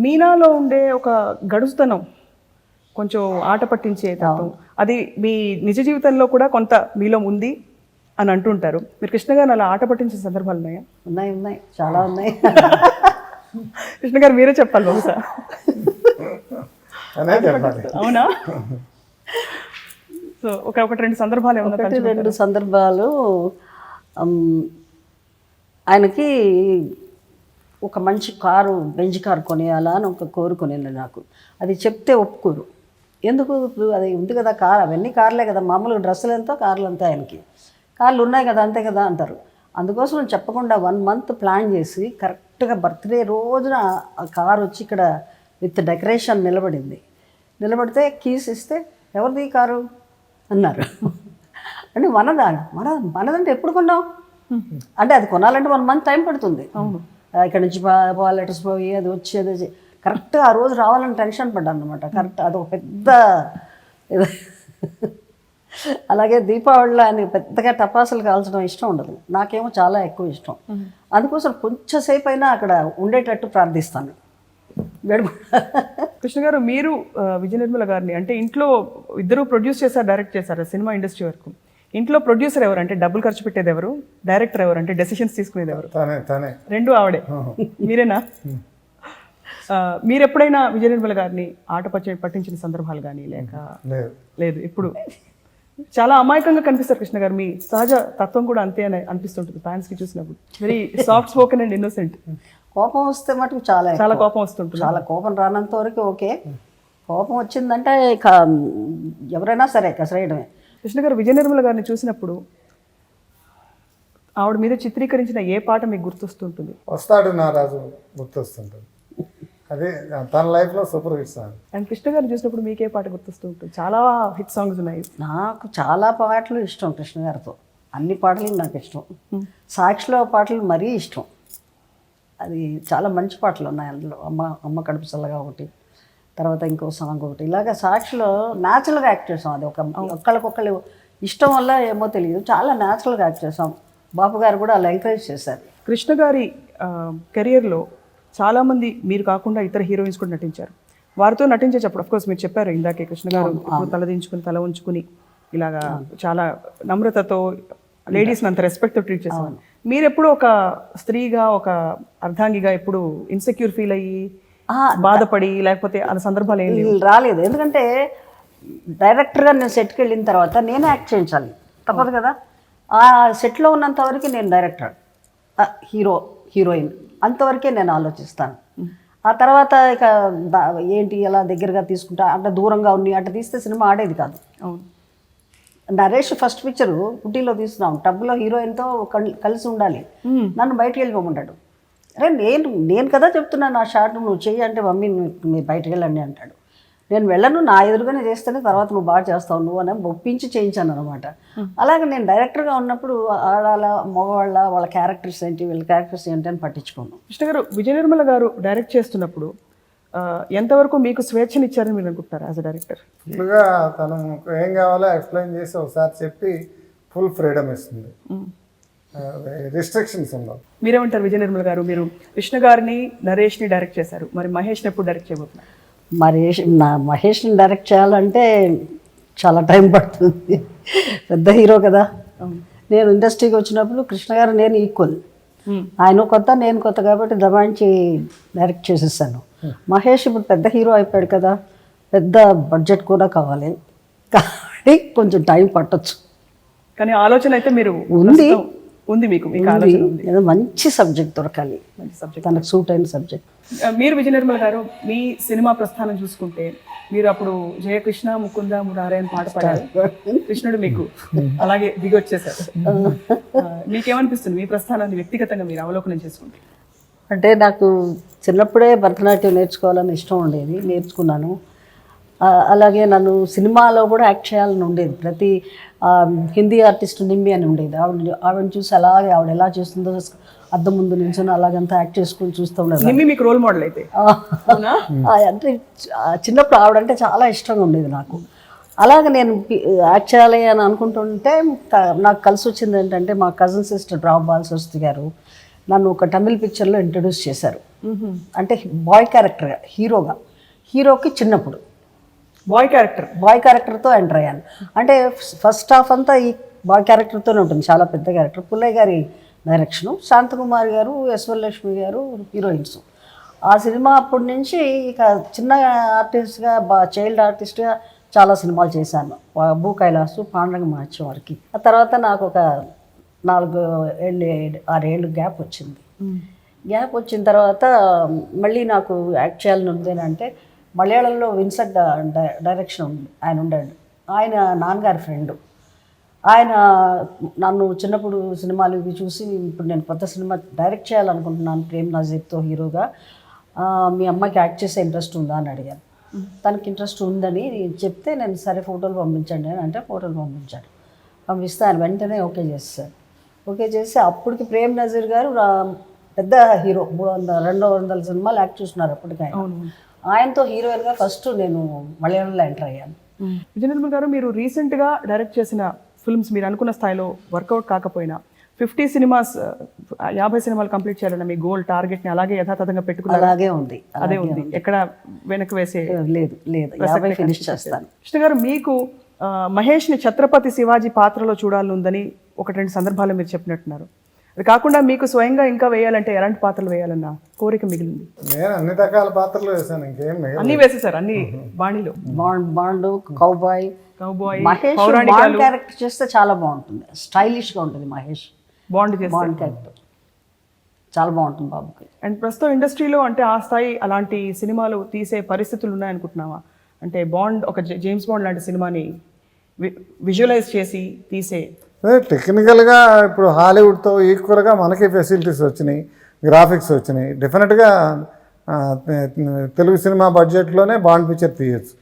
మీనాలో ఉండే ఒక గడుసుతనం, కొంచెం ఆట పట్టించే తత్వం, అది మీ నిజ జీవితంలో కూడా కొంత మీలో ఉంది అని అంటుంటారు. మీరు కృష్ణ గారిని అలా ఆట పట్టించే సందర్భాలు ఉన్నాయా? ఉన్నాయి, చాలా ఉన్నాయి. కృష్ణ గారు మీరే చెప్పాలి బహుశా. అవునా? సో ఒకటి రెండు సందర్భాలు ఏమన్నా? రెండు సందర్భాలు. ఆయనకి ఒక మంచి కారు, బెంజ్ కారు కొనేయాలా అని ఒక కోరుకునేది నాకు. అది చెప్తే ఒప్పుకోరు. ఎందుకు? అది ఉంది కదా కారు, అవన్నీ కార్లే కదా, మామూలుగా డ్రెస్సులు ఎంతో కార్లు అంతా, ఆయనకి కార్లు ఉన్నాయి కదా అంతే కదా అంటారు. అందుకోసం నేను చెప్పకుండా 1 month ప్లాన్ చేసి కరెక్ట్గా బర్త్డే రోజున ఆ కారు వచ్చి ఇక్కడ విత్ డెకరేషన్ నిలబడింది. నిలబడితే కీస్ ఇస్తే ఎవరిది కారు అన్నారు. అంటే మనదంటే ఎప్పుడు కొన్నావు అంటే, అది కొనాలంటే 1 month టైం పడుతుంది. ఇక్కడ నుంచి లెటర్స్ పోయి అది వచ్చి అది కరెక్ట్గా ఆ రోజు రావాలని టెన్షన్ పడ్డాను అనమాట. కరెక్ట్ అదొక పెద్ద. అలాగే దీపావళిలో ఆయన పెద్దగా టపాసులు కాల్చడం ఇష్టం ఉండదు, నాకేమో చాలా ఎక్కువ ఇష్టం. అందుకోసం కొంచెం సేపు అయినా అక్కడ ఉండేటట్టు ప్రార్థిస్తాను. కృష్ణ గారు, మీరు విజయ నిర్మల గారిని అంటే ఇంట్లో ఇద్దరు ప్రొడ్యూస్ చేశారు, డైరెక్ట్ చేశారు సినిమా ఇండస్ట్రీ వరకు. ఇంట్లో ప్రొడ్యూసర్ ఎవరు అంటే డబ్బులు ఖర్చు పెట్టేది ఎవరు, డైరెక్టర్ ఎవరు అంటే డెసిషన్స్ తీసుకునేది ఎవరు? రెండు ఆవిడే, మీరేనా? మీరు ఎప్పుడైనా విజయ నిర్మల గారిని ఆట పట్టించిన సందర్భాలు కానీ లేక? లేదు. ఇప్పుడు చాలా అమాయకంగా కనిపిస్తారు కృష్ణ గారు. మీ సహజ తత్వం కూడా అంతే అని అనిపిస్తుంటుంది ఫ్యాన్స్కి చూసినప్పుడు. Very soft spoken and innocent. కోపం వస్తే మటుకు చాలా కోపం వస్తుంటుంది. చాలా కోపం రానంత వరకు ఓకే. కోపం వచ్చిందంటే ఇక ఎవరైనా సరే కసరేయడమే. కృష్ణ గారు, విజయ నిర్మల గారిని చూసినప్పుడు ఆవిడ మీద చిత్రీకరించిన ఏ పాట మీకు గుర్తొస్తుంటుంది? వస్తాడు నా రాజు గుర్తొస్తుంటుంది. అదే తన లైఫ్లో super hit song. And Krishna గారిని చూసినప్పుడు మీకే పాట గుర్తొస్తుంటుంది? చాలా హిట్ సాంగ్స్ ఉన్నాయి. నాకు చాలా పాటలు ఇష్టం కృష్ణ గారితో, అన్ని పాటలు నాకు ఇష్టం. సాక్షిలో పాటలు మరీ ఇష్టం. అది చాలా మంచి పాటలు ఉన్నాయి అందులో. అమ్మ కడుపు చల్లగా ఒకటి, తర్వాత ఇంకో సాంగ్ ఒకటి. ఇలాగ సాక్షిలో న్యాచురల్గా యాక్ట్ చేసాం. అది ఒకళ్ళకొకళ్ళు ఇష్టం వల్ల ఏమో తెలియదు, చాలా న్యాచురల్గా యాక్ట్ చేసాం. బాపు గారు కూడా అలా ఎంకరేజ్ చేశారు. కృష్ణ గారి కెరియర్లో చాలామంది మీరు కాకుండా ఇతర హీరోయిన్స్ కూడా నటించారు. వారితో నటించేటప్పుడు అఫ్కోర్స్ మీరు చెప్పారు ఇందాకే, కృష్ణ గారు తలదించుకుని తల ఉంచుకుని ఇలాగా చాలా నమ్రతతో లేడీస్ని అంత రెస్పెక్ట్తో ట్రీట్ చేశారు. మీరు ఎప్పుడు ఒక స్త్రీగా, ఒక అర్ధాంగిగా ఎప్పుడు ఇన్సెక్యూర్ ఫీల్ అయ్యి బాధపడి లేకపోతే అలా సందర్భాలు ఏం రాలేదు? ఎందుకంటే డైరెక్టర్గా నేను సెట్కి వెళ్ళిన తర్వాత నేనే యాక్ట్ చేయించాలి, తప్పదు కదా. ఆ సెట్లో ఉన్నంత వరకు నేను డైరెక్టర్, హీరోయిన్ అంతవరకే నేను ఆలోచిస్తాను. ఆ తర్వాత ఇక ఏంటి ఎలా దగ్గరగా తీసుకుంటా, అంటే దూరంగా ఉన్ని అట్లా తీస్తే సినిమా ఆడేది కాదు. నరేష్ ఫస్ట్ పిక్చరు ఊటీలో తీస్తున్నాం, టబ్లో హీరోయిన్తో కలిసి ఉండాలి, నన్ను బయటకు వెళ్ళిపోమంటాడు. అరే నేను కదా చెప్తున్నాను ఆ షాట్, నువ్వు చెయ్యి అంటే మమ్మీ మీరు బయటకు వెళ్ళండి అంటాడు. నేను వెళ్ళను, నా ఎదురుగానే చేస్తేనే తర్వాత నువ్వు బాగా చేస్తావు నువ్వు అని ఒప్పించి చేయించాను అనమాట. అలాగే నేను డైరెక్టర్గా ఉన్నప్పుడు ఆడాల మగవాళ్ళ వాళ్ళ క్యారెక్టర్స్ ఏంటి, వీళ్ళ క్యారెక్టర్స్ ఏంటి అని పట్టించుకోను. కృష్ణ గారు, విజయ నిర్మల గారు డైరెక్ట్ చేస్తున్నప్పుడు ఎంతవరకు మీకు స్వేచ్ఛనిచ్చారని మీరు అనుకుంటారు యాజ్ అ డైరెక్టర్? ఫుల్గా తను ఏం కావాలో ఎక్స్ప్లెయిన్ చేసి ఒకసారి చెప్పి ఫుల్ ఫ్రీడమ్ ఇస్తుంది, రిస్ట్రిక్షన్స్ ఉండవు. మీరేమంటారు విజయ నిర్మల గారు? మీరు కృష్ణ గారిని, నరేష్ని డైరెక్ట్ చేశారు, మరి మహేష్ని ఎప్పుడు డైరెక్ట్ చేయబోతున్నారు? మహేష్ని డైరెక్ట్ చేయాలంటే చాలా టైం పడుతుంది, పెద్ద హీరో కదా. నేను ఇండస్ట్రీకి వచ్చినప్పుడు కృష్ణ గారు నేను ఈక్వల్, ఆయన కొత్త నేను కొత్త కాబట్టి దబాయించి డైరెక్ట్ చేసేసాను. మహేష్ ఇప్పుడు పెద్ద హీరో అయిపోయాడు కదా, పెద్ద బడ్జెట్ కూడా కావాలి కాబట్టి కొంచెం టైం పట్టొచ్చు. కానీ ఆలోచన అయితే మీరు ఉంది మీకు ఏదో మంచి సబ్జెక్ట్ దొరకాలి, తనకు సూట్ అయిన సబ్జెక్ట్. మీరు విజయ నిర్మల గారు మీ సినిమా ప్రస్థానం చూసుకుంటే, మీరు అప్పుడు జయకృష్ణ ముకుంద మురారే పాట పాడారు, కృష్ణుడు మీకు అలాగే దిగి వచ్చేసారు. మీకేమనిపిస్తుంది మీ ప్రస్థానాన్ని వ్యక్తిగతంగా మీరు అవలోకనం చేసుకుంటే? అంటే నాకు చిన్నప్పుడే భరతనాట్యం నేర్చుకోవాలని ఇష్టం ఉండేది, నేర్చుకున్నాను. అలాగే నన్ను సినిమాలో కూడా యాక్ట్ చేయాలని ఉండేది. ప్రతి హిందీ ఆర్టిస్ట్ నిమ్మి అని ఉండేది, ఆవిడని చూసి అలాగే ఆవిడ ఎలా చేస్తుందో అద్దం ముందు నిల్చొని అలాగంతా యాక్ట్ చేసుకుని చూస్తూ ఉండేది. మీకు రోల్ మోడల్ అయితే? అంటే చిన్నప్పుడు ఆవిడంటే చాలా ఇష్టంగా ఉండేది నాకు. అలాగే నేను యాక్ట్ చేయాలి అని అనుకుంటుంటే నాకు కలిసి వచ్చింది ఏంటంటే, మా కజిన్ సిస్టర్ రావు బాలసరస్వతి గారు నన్ను ఒక తమిళ్ పిక్చర్లో ఇంట్రడ్యూస్ చేశారు. అంటే బాయ్ క్యారెక్టర్ హీరోగా, హీరోకి చిన్నప్పుడు బాయ్ క్యారెక్టర్. బాయ్ క్యారెక్టర్తో ఎంటర్ అయ్యాను. అంటే ఫస్ట్ హాఫ్ అంతా ఈ బాయ్ క్యారెక్టర్తోనే ఉంటుంది, చాలా పెద్ద క్యారెక్టర్. పుల్లయ్య గారి డైరెక్షను, శాంతకుమారి గారు, యశ్వలక్ష్మి గారు హీరోయిన్స్. ఆ సినిమా అప్పటి నుంచి ఇక చిన్న ఆర్టిస్ట్గా చైల్డ్ ఆర్టిస్ట్గా చాలా సినిమాలు చేశాను. భూ కైలాసు, పాండరంగ మహత్యం వరకు. ఆ తర్వాత నాకు ఒక 6 ఏళ్ళు గ్యాప్ వచ్చింది. గ్యాప్ వచ్చిన తర్వాత మళ్ళీ నాకు యాక్ట్ చేయాలని ఉంది అంటే మలయాళంలో విన్సెంట్ డైరెక్షన్ ఆయన ఉండాడు. ఆయన నాన్నగారి ఫ్రెండ్. ఆయన నన్ను చిన్నప్పుడు సినిమాలు ఇవి చూసి ఇప్పుడు నేను కొత్త సినిమా డైరెక్ట్ చేయాలనుకుంటున్నాను ప్రేమ్ నజీర్తో హీరోగా, మీ అమ్మాయికి యాక్ట్ చేసే ఇంట్రెస్ట్ ఉందా అని అడిగాను. తనకి ఇంట్రెస్ట్ ఉందని చెప్తే నేను సరే ఫోటోలు పంపించండి అని అంటే ఫోటోలు పంపించాడు. పంపిస్తే ఆయన వెంటనే ఓకే చేస్తాడు. ఓకే చేసి అప్పటికి ప్రేమ్ నజీర్ గారు పెద్ద హీరో, 200 సినిమాలు యాక్ట్ చేస్తున్నారు అప్పటికి. ఆయనతో హీరోయిన్గా ఫస్ట్ నేను మలయాళంలో ఎంటర్ అయ్యాను. విజయనిర్మల్ గారు, మీరు రీసెంట్గా డైరెక్ట్ చేసిన ఫిల్మ్స్ మీరు అనుకున్న స్థాయిలో వర్కౌట్ కాకపోయినా 50 సినిమాస్ 50 సినిమాలు కంప్లీట్ చేయాలన్న మీ గోల్ టార్గెట్ని అలాగే యథాతథంగా పెట్టుకున్నారు? అలాగే ఉంది. అదే ఉంది, ఎక్కడ వెనక్కి వేసే లేదు. 50 ఫినిష్ చేస్తాను. కృష్ణ గారు, మీకు మహేష్ని ఛత్రపతి శివాజీ పాత్రలో చూడాలని ఉందని 1-2 సందర్భాలు మీరు చెప్పినట్టున్నారు. అది కాకుండా మీకు స్వయంగా ఇంకా వేయాలంటే ఎలాంటి పాత్రలు వేయాలన్న కోరిక మిగిలింది? నేను అన్ని రకాల పాత్రలు వేసాను, ఇంకేం అన్ని వేసేసారు, అన్ని బాణీలో. Bond, cowboy, Mahesh Bond character చేస్తే చాలా బాగుంటుంది, స్టైలిష్గా ఉంటుంది. మహేష్ బాండ్ క్యారెక్టర్ చాలా బాగుంటుంది బాబుకి. అండ్ ప్రస్తుతం ఇండస్ట్రీలో అంటే ఆ స్థాయి అలాంటి సినిమాలు తీసే పరిస్థితులు ఉన్నాయనుకుంటున్నావా? అంటే బాండ్, ఒక జేమ్స్ బాండ్ లాంటి సినిమాని విజువలైజ్ చేసి తీసే టెక్నికల్గా ఇప్పుడు హాలీవుడ్తో ఈక్వల్గా మనకి ఫెసిలిటీస్ వచ్చినాయి, గ్రాఫిక్స్ వచ్చినాయి. డెఫినెట్గా తెలుగు సినిమా బడ్జెట్లోనే బాండ్ పిక్చర్ తీయచ్చు.